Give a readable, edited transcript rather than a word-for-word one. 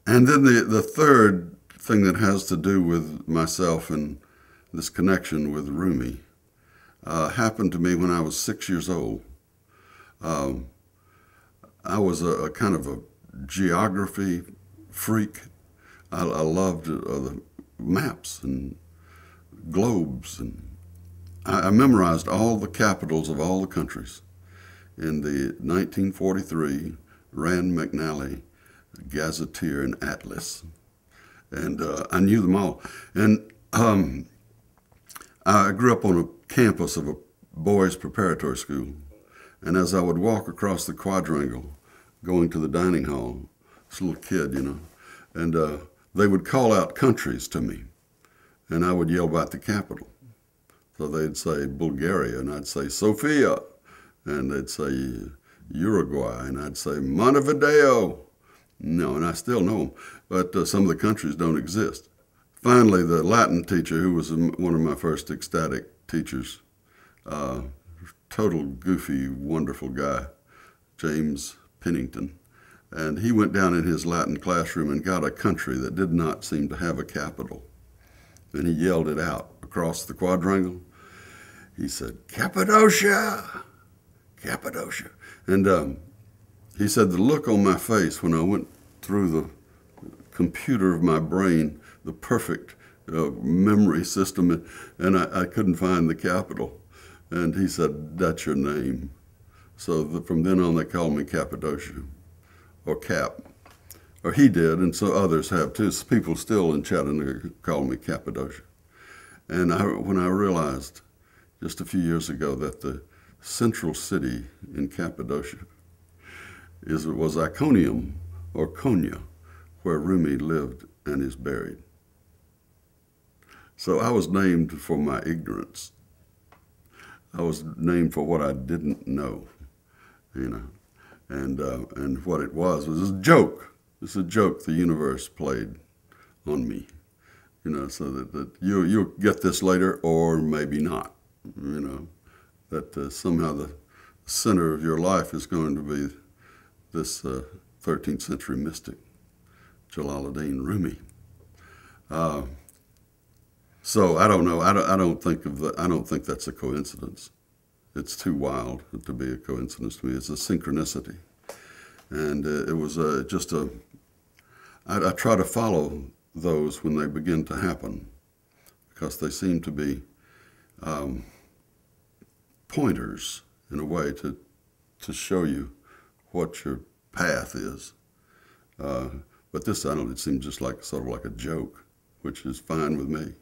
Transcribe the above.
And then the third thing that has to do with myself and this connection with Rumi happened to me when I was 6 years old. I was a kind of a geography freak. I loved the maps and globes, and I memorized all the capitals of all the countries in the 1943 Rand McNally Gazetteer and Atlas, and I knew them all. And I grew up on a campus of a boys' preparatory school, and as I would walk across the quadrangle, going to the dining hall, this little kid, and they would call out countries to me, and I would yell out the capital. So they'd say Bulgaria, and I'd say Sofia, and they'd say Uruguay, and I'd say Montevideo. No, and I still know them, but some of the countries don't exist. Finally, the Latin teacher, who was one of my first ecstatic teachers, total goofy, wonderful guy, James Pennington, and he went down in his Latin classroom and got a country that did not seem to have a capital, and he yelled it out across the quadrangle. He said, Cappadocia, Cappadocia. And he said the look on my face when I went through the computer of my brain, the perfect memory system, and I couldn't find the capital. And he said, that's your name. So from then on, they called me Cappadocia, or Cap. Or he did, and so others have too. People still in Chattanooga call me Cappadocia. And when I realized just a few years ago that the central city in Cappadocia was Iconium, or Konya, where Rumi lived and is buried. So I was named for my ignorance. I was named for what I didn't know, and what it was a joke. It's a joke the universe played on me, so that you'll get this later or maybe not, that somehow the center of your life is going to be this 13th century mystic, Jalaluddin Rumi. So I don't know. I don't think that's a coincidence. It's too wild to be a coincidence to me. It's a synchronicity, and it was just a. I try to follow those when they begin to happen, because they seem to be pointers in a way to show you what your path is. But this, it seems just sort of like a joke, which is fine with me.